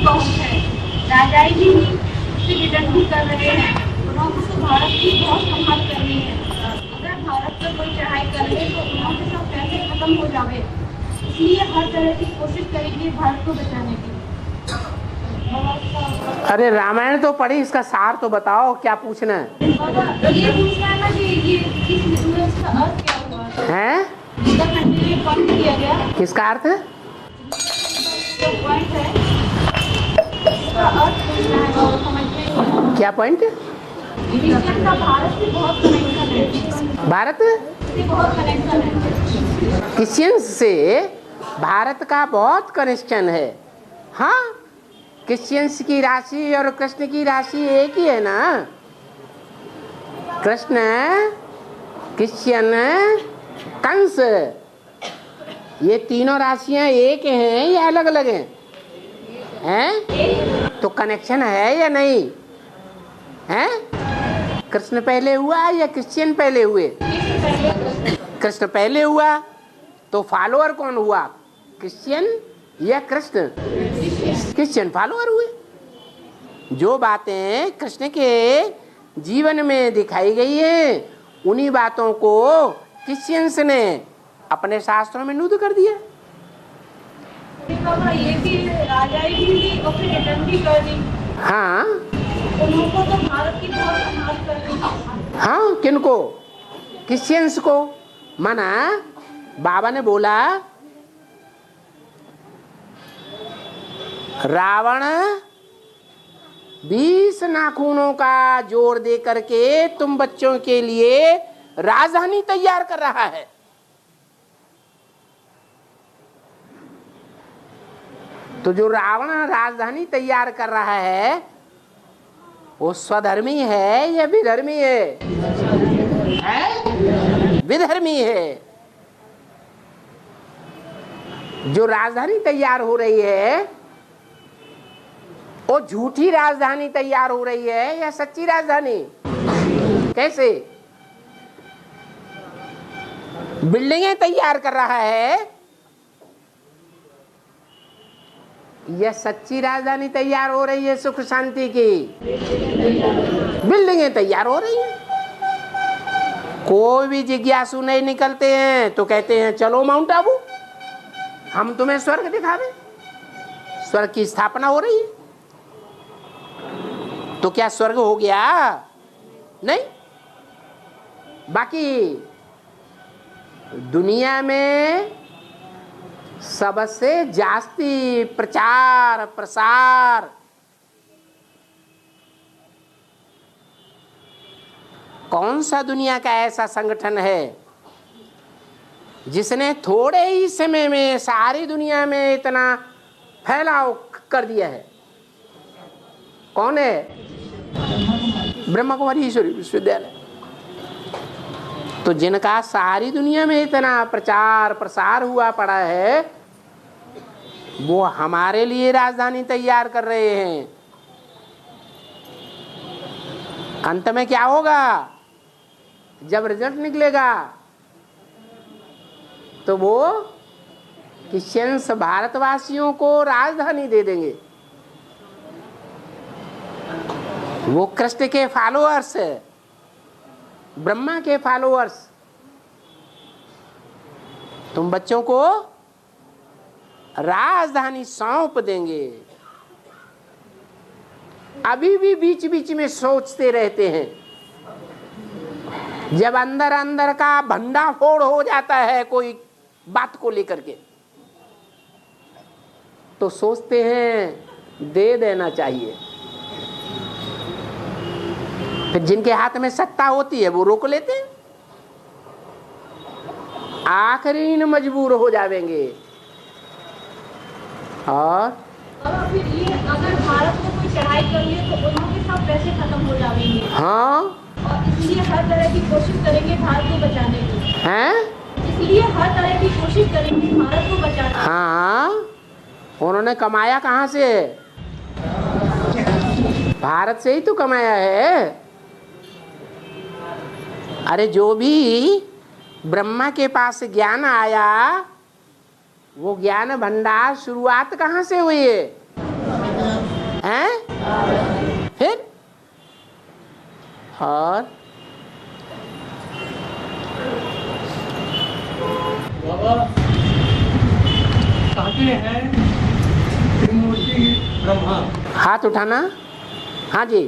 बहुत है, राजाई भी उससे रिटर्न भी कर रहे हैं। उन्होंने तो भारत की बहुत संभाल करनी है। अगर भारत पर कोई चढ़ाई कर ले तो उन्होंने सब पैसे खत्म हो जावे, इसलिए हर तरह की कोशिश करेंगे भारत को बचाने की। अरे रामायण तो पढ़ी, इसका सार तो बताओ, क्या पूछना है? बाबा ये पूछना है ना कि ये इस न्यूज़ का अर्थ क्या हुआ हैं? इसका कंटिन्यू पॉइंट किया गया, किसका अर्थ? जो पॉइंट है इसका अर्थ पूछना है बाबा, समझ में। क्या पॉइंट? क्रिश्चियन का भारत से बहुत कनेक्शन है, भारत से बहुत कनेक्शन है। क्रिश्चियन से भारत का बहुत कनेक्शन है। हाँ, क्रिश्चियंस की राशि और कृष्ण की राशि एक ही है ना। कृष्ण, क्रिश्चियन, कंस, ये तीनों राशियां एक हैं या अलग अलग हैं? हैं? तो कनेक्शन है या नहीं है? कृष्ण पहले हुआ या क्रिश्चियन पहले हुए? कृष्ण पहले हुआ, तो फॉलोअर कौन हुआ, क्रिश्चियन या कृष्ण? क्रिश्चियन फॉलोअर हुए। जो बातें कृष्ण के जीवन में दिखाई गई है, उन्हीं बातों को क्रिश्चियंस ने अपने शास्त्रों में नूद कर दिया। ये भी राजाई भी और फिर रिटर्न भी कर दी। हाँ, उनको तो भारत की बहुत संभाल करनी। हाँ, किनको? क्रिश्चियंस को। माना बाबा ने बोला रावण 20 नाखूनों का जोर दे करके तुम बच्चों के लिए राजधानी तैयार कर रहा है। तो जो रावण राजधानी तैयार कर रहा है वो स्वधर्मी है या विधर्मी है? विधर्मी है। जो राजधानी तैयार हो रही है वो झूठी राजधानी तैयार हो रही है या सच्ची राजधानी? कैसे? बिल्डिंगें तैयार कर रहा है या सच्ची राजधानी तैयार हो रही है सुख शांति की? बिल्डिंगें तैयार हो रही हैं। कोई भी जिज्ञासु नहीं निकलते हैं तो कहते हैं चलो माउंट आबू, हम तुम्हें स्वर्ग दिखावे। स्वर्ग की स्थापना हो रही है, तो क्या स्वर्ग हो गया? नहीं। बाकी दुनिया में सबसे जास्ती प्रचार प्रसार कौन सा दुनिया का ऐसा संगठन है जिसने थोड़े ही समय में सारी दुनिया में इतना फैलाव कर दिया है? कौन है? ब्रह्मा कुमारी ईश्वरी विश्वविद्यालय। तो जिनका सारी दुनिया में इतना प्रचार प्रसार हुआ पड़ा है, वो हमारे लिए राजधानी तैयार कर रहे हैं। अंत में क्या होगा? जब रिजल्ट निकलेगा तो वो क्रिश्चियंस भारतवासियों को राजधानी दे देंगे। वो कृष्ण के फॉलोअर्स, ब्रह्मा के फॉलोअर्स, तुम बच्चों को राजधानी सौंप देंगे। अभी भी बीच बीच में सोचते रहते हैं। जब अंदर अंदर का भंडाफोड़ हो जाता है कोई बात को लेकर के, तो सोचते हैं दे देना चाहिए। फिर जिनके हाथ में सत्ता होती है वो रोक लेते हैं, आखिरी में मजबूर हो जाएंगे। और फिर ये अगर भारत में कोई चढ़ाई कर ले तो उन्होंने सब पैसे खत्म हो जाएंगे। हाँ, और इसलिए हर तरह की कोशिश करेंगे भारत को बचाने की। हैं? इसलिए हर तरह की कोशिश करेंगे भारत को बचाने की। हाँ, उन्होंने कमाया कहाँ से? भारत से ही तो कमाया है। अरे जो भी ब्रह्मा के पास ज्ञान आया, वो ज्ञान भंडार शुरुआत कहाँ से हुई है? हैं? फिर और बाबा कहते हैं त्रिमूर्ति ब्रह्मा। हाथ उठाना। हाँ जी।